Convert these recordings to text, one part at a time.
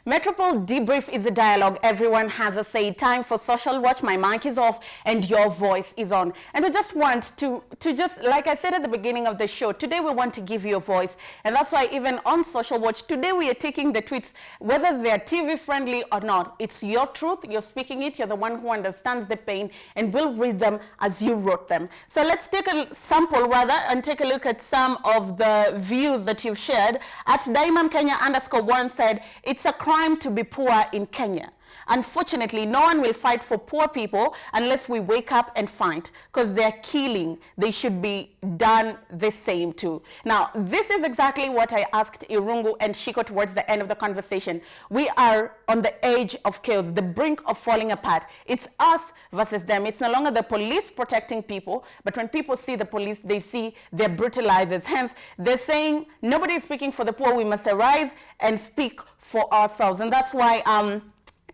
Metropole Debrief is a dialogue. Everyone has a say. Time for Social Watch. My mic is off and your voice is on. And we just want to just, like I said at the beginning of the show, today we want to give you a voice. And that's why even on Social Watch, today we are taking the tweets, whether they're TV friendly or not. It's your truth. You're speaking it. You're the one who understands the pain, and we'll read them as you wrote them. So let's take a sample rather and take a look at some of the views that you've shared. At Diamond_Kenya_1 said, it's a crime to be poor in Kenya. Unfortunately, no one will fight for poor people unless we wake up and fight, because they're killing. They should be done the same too. Now, this is exactly what I asked Irungu and Shiko towards the end of the conversation. We are on the edge of chaos, the brink of falling apart. It's us versus them. It's no longer the police protecting people, but when people see the police, they see their brutalizers. Hence, they're saying, nobody is speaking for the poor. We must arise and speak for ourselves. And that's why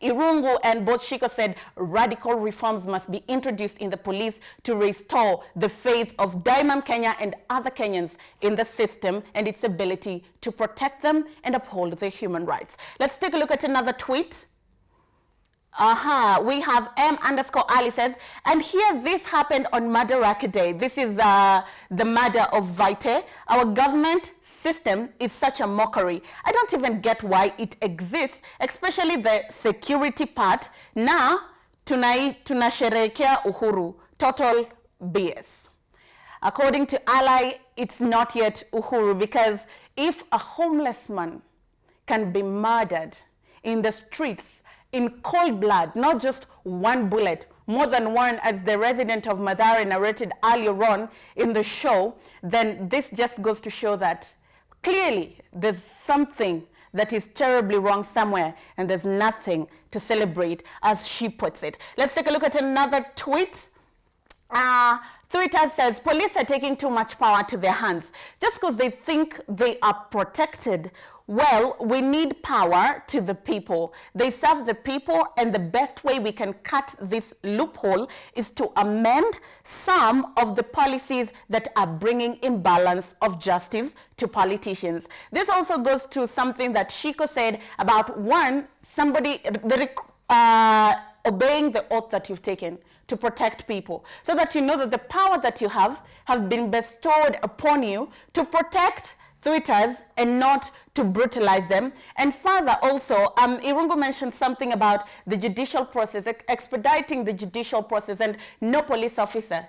Irungu and both Shiko said radical reforms must be introduced in the police to restore the faith of Diamond Kenya and other Kenyans in the system and its ability to protect them and uphold their human rights. Let's take a look at another tweet. We have M_Ali says, and here this happened on Madaraka Day. This is the murder of Vite. Our government system is such a mockery. I don't even get why it exists, especially the security part. Now, tunasherehekea uhuru. Total BS. According to Ally, it's not yet uhuru, because if a homeless man can be murdered in the streets in cold blood, not just one bullet, more than one, as the resident of Mathare narrated earlier on in the show, then this just goes to show that clearly there's something that is terribly wrong somewhere, and there's nothing to celebrate, as she puts it. Let's take a look at another tweet. Twitter says, police are taking too much power to their hands just because they think they are protected. Well, we need power to the people. They serve the people, and the best way we can cut this loophole is to amend some of the policies that are bringing imbalance of justice to politicians. This also goes to something that Shiko said about obeying the oath that you've taken to protect people, so that you know that the power that you have been bestowed upon you to protect Twitters and not to brutalize them. And further also, Irungu mentioned something about the judicial process, expediting the judicial process, and no police officer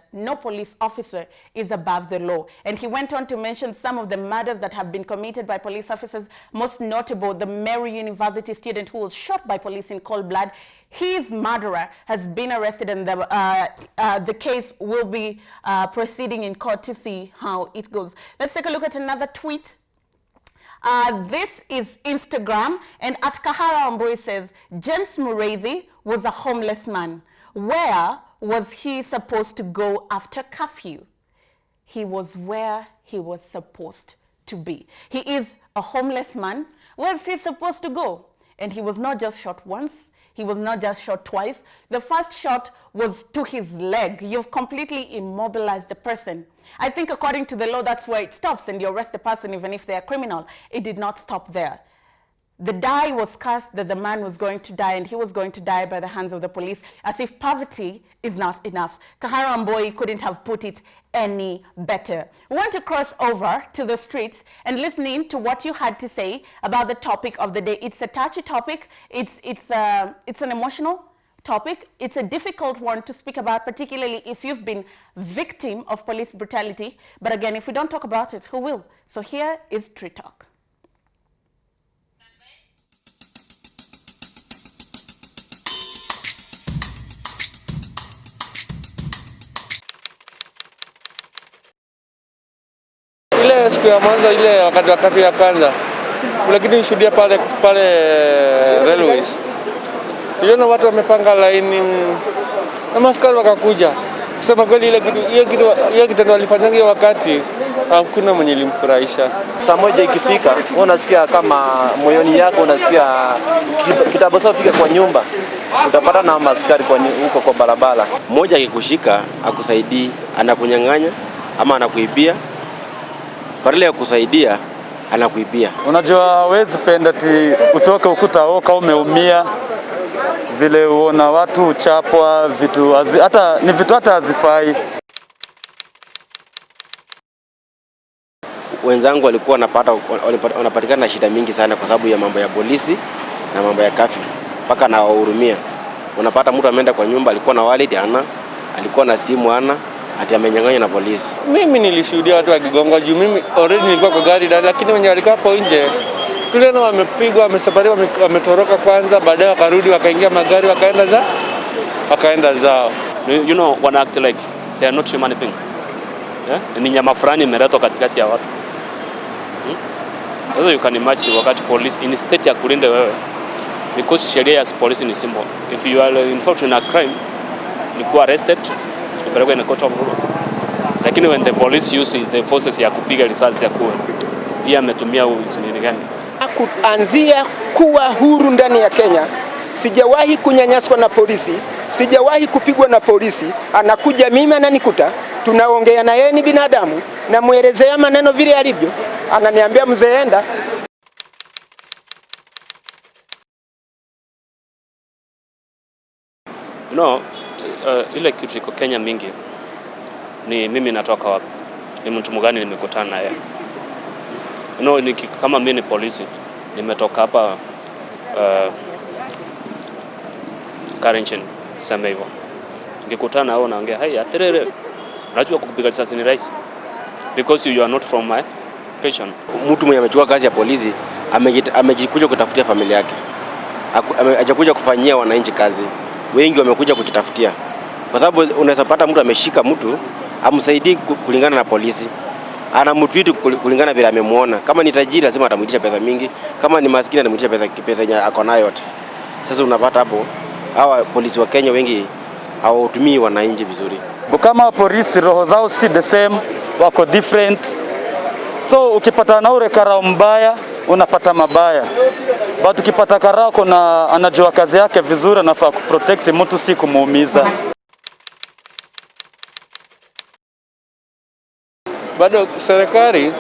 is above the law. And he went on to mention some of the murders that have been committed by police officers, most notable the Mary University student who was shot by police in cold blood. His murderer has been arrested, and the case will be proceeding in court to see how it goes. Let's take a look at another tweet. This is Instagram, and at Kahara Omboy says, James Mureithi was a homeless man. Where was he supposed to go after curfew? He was where he was supposed to be. He is a homeless man. Where's he supposed to go? And he was not just shot once. He was not just shot twice. The first shot was to his leg. You've completely immobilized the person. I think according to the law, that's where it stops, and you arrest the person even if they're criminal. It did not stop there. The die was cast that the man was going to die, and he was going to die by the hands of the police, as if poverty is not enough. Kahara Mboi couldn't have put it any better. We want to cross over to the streets and listen in to what you had to say about the topic of the day. It's a touchy topic. It's an emotional topic. It's a difficult one to speak about, particularly if you've been victim of police brutality. But again, if we don't talk about it, who will? So here is Street Talk. Ile siku ya mwanzo, ile wakati ya kwanza, lakini nishuhudia pale railways. Niliona watu wamepanga laini na maskari wakakuja. Kusema kweli ile kitu walifanya wakati hakuna mwenye limfurahisha. Saa moja ikifika, unasikia kama moyoni yako unasikia kitabosa fika kwa nyumba. Utapata na maskari huko kwa barabara. Mmoja akikushika akusaidii, anakunyang'anya ama anakuibia. Badala ya kusaidia anakuibia. Unajua hawezi penda ti utoke ukuta oka umeumia vile uona watu uchapwa vitu hata ni vitu hata hazifai. Wenzangu walikuwa wanapatikana na shida mingi sana kwa sababu ya mambo ya polisi na mambo ya kafyu, mpaka na wahurumia. Unapata mtu ameenda kwa nyumba, alikuwa na wallet ana, alikuwa na simu ana, ati amenyang'anywa na polisi. Mimi nilishuhudia watu wakigonga juu mimi already nilikuwa kwa gari ndani, lakini wenye walikuwa hapo nje tuliona wamepigwa, wamesafariwa, wametoroka kwanza, baadaye wakarudi wakaingia magari wakaenda zao. You know, wana act like they are not human being. Yeah? Ni nyama fulani imeletwa katikati ya watu. So you can imagine wakati police instead ya kulinda wewe, because sheria ya police ni simple. If you are involved in a crime, you go arrested, upelekwe in a court of law. Lakini when the police use the forces ya kupiga risasi ya kuua, yeye ametumia nini gani? Kuanzia kuwa huru ndani ya Kenya, sijawahi kunyanyaswa na polisi, sijawahi kupigwa na polisi. Anakuja mimi ananikuta, tunaongea na yeye, ni binadamu, na muelezea maneno vile alivyo, ananiambia mzee enda. Ile kitu iko Kenya mingi ni mimi natoka wapi, ni mtu mgani nimekutana naye. Kama mimi ni polisi nimetoka hapa Karenchen, sema hivyo, nikikutana nao naongea hai aterere, unajua kupiga risasi ni rahisi because you are not from my region. Mtu mwenye amechukua kazi ya polisi amejikuja kutafutia familia yake, hajakuja kufanyia wananchi kazi. Wengi wamekuja kujitafutia, kwa sababu unaweza pata mtu ameshika mtu amsaidii kulingana na polisi, anamtreat kulingana vile amemuona. Kama ni tajiri lazima atamuitisha pesa mingi, kama ni maskini atamuitisha pesa yenye ako nayo yote. Sasa unapata hapo hawa polisi wa Kenya wengi hawatumii wananchi vizuri. Kama polisi roho zao si the same, wako different. So ukipata na ule karao mbaya unapata mabaya, but ukipata karao kuna anajua kazi yake vizuri, anafaa kuprotect mtu si kumuumiza. Bado serikali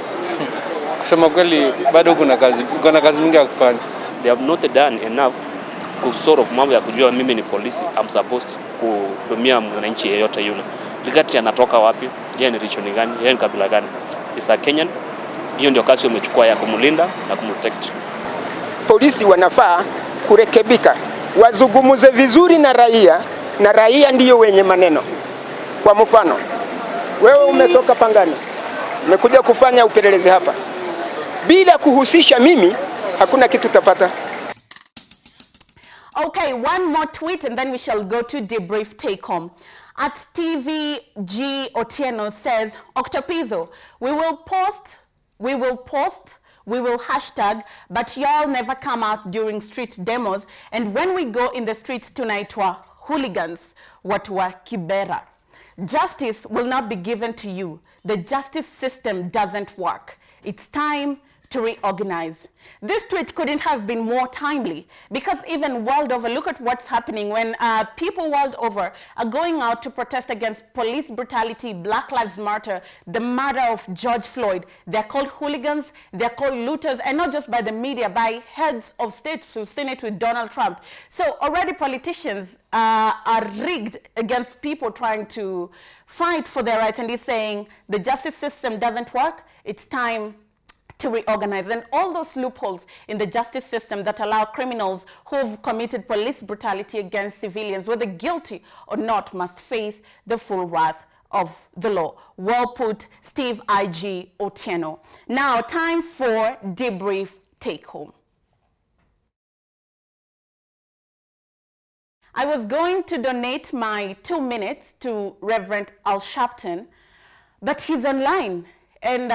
kusema kweli bado kuna kazi mingi ya kufanya. They have not done enough sort of mambo ya kujua mimi ni polisi, I'm supposed kuhudumia mwananchi yeyote yule. Ligati anatoka wapi, yeye ni region gani, yeye ni kabila gani. Is a Kenyan. Hiyo ndio kazi umechukua ya kumlinda na kumprotect. Polisi wanafaa kurekebika, wazungumuze vizuri na raia ndiyo wenye maneno. Kwa mfano, wewe umetoka Pangani, umekuja kufanya upelelezi hapa, bila kuhusisha mimi, hakuna kitu utapata. Okay, one more tweet and then we shall go to debrief take home. At TVG Otieno says, Octopizo, we will hashtag, but y'all never come out during street demos, and when we go in the streets tonight were hooligans, what were kibera. Justice will not be given to you. The justice system doesn't work. It's time to reorganize. This tweet couldn't have been more timely, because even world over, look at what's happening when people world over are going out to protest against police brutality, Black Lives Matter, the murder of George Floyd. They're called hooligans, they're called looters, and not just by the media, by heads of states who've seen it with Donald Trump. So already politicians are rigged against people trying to fight for their rights, and he's saying the justice system doesn't work, it's time to reorganize. And all those loopholes in the justice system that allow criminals who've committed police brutality against civilians, whether guilty or not, must face the full wrath of the law. Well put, Steve I.G. Otieno. Now, time for debrief take home. I was going to donate my 2 minutes to Reverend Al Sharpton, but he's online. And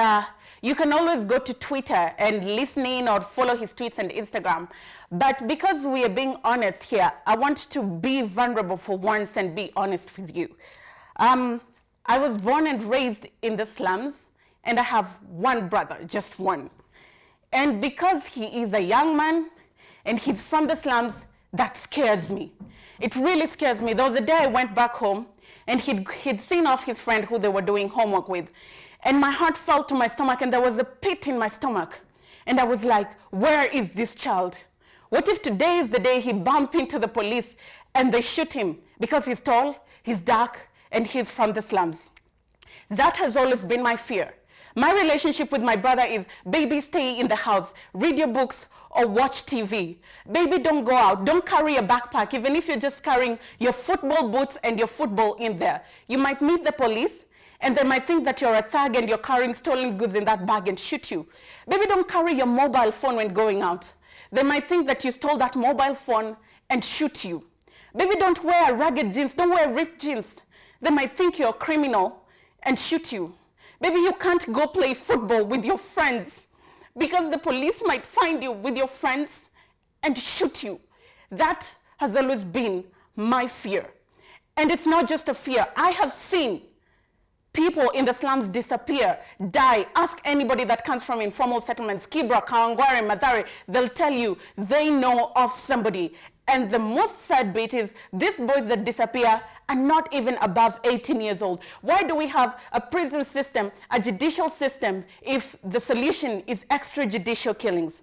you can always go to Twitter and listen in or follow his tweets and Instagram. But because we are being honest here, I want to be vulnerable for once and be honest with you. I was born and raised in the slums, and I have one brother, just one. And because he is a young man and he's from the slums, that scares me. It really scares me. There was a day I went back home and he'd seen off his friend who they were doing homework with. And my heart fell to my stomach, and there was a pit in my stomach. And I was like, where is this child? What if today is the day he bumps into the police and they shoot him because he's tall, he's dark, and he's from the slums? That has always been my fear. My relationship with my brother is, baby, stay in the house, read your books or watch TV. Baby, don't go out, don't carry a backpack, even if you're just carrying your football boots and your football in there. You might meet the police and they might think that you're a thug and you're carrying stolen goods in that bag and shoot you. Baby, don't carry your mobile phone when going out. They might think that you stole that mobile phone and shoot you. Baby, don't wear ragged jeans, don't wear ripped jeans. They might think you're a criminal and shoot you. Baby, you can't go play football with your friends because the police might find you with your friends and shoot you. That has always been my fear. And it's not just a fear. I have seen people in the slums disappear, die. Ask anybody that comes from informal settlements, Kibra, Kawangware, Mathare, they'll tell you they know of somebody. And the most sad bit is these boys that disappear are not even above 18 years old. Why do we have a prison system, a judicial system, if the solution is extrajudicial killings?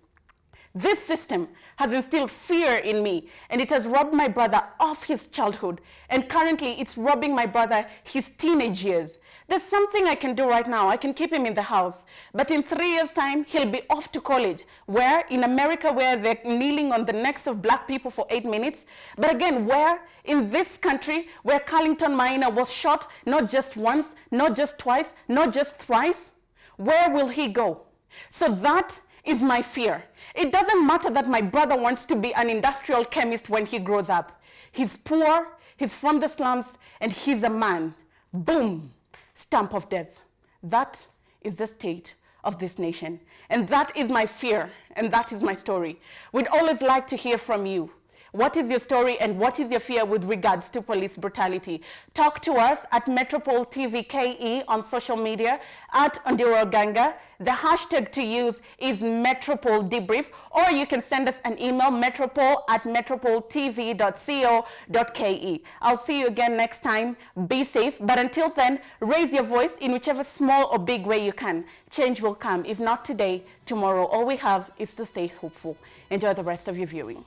This system has instilled fear in me, and it has robbed my brother of his childhood. And currently, it's robbing my brother his teenage years. There's something I can do right now. I can keep him in the house. But in 3 years' time, he'll be off to college. Where? In America, where they're kneeling on the necks of black people for 8 minutes. But again, where? In this country, where Carlington Maina was shot, not just once, not just twice, not just thrice. Where will he go? So that is my fear. It doesn't matter that my brother wants to be an industrial chemist when he grows up. He's poor, he's from the slums, and he's a man. Boom, stamp of death. That is the state of this nation. And that is my fear, and that is my story. We'd always like to hear from you. What is your story and what is your fear with regards to police brutality? Talk to us at Metropole TV KE on social media, at Ondiro Ganga. The hashtag to use is Metropole Debrief, or you can send us an email, metropoletv.co.ke. I'll see you again next time. Be safe, but until then, raise your voice in whichever small or big way you can. Change will come. If not today, tomorrow. All we have is to stay hopeful. Enjoy the rest of your viewing.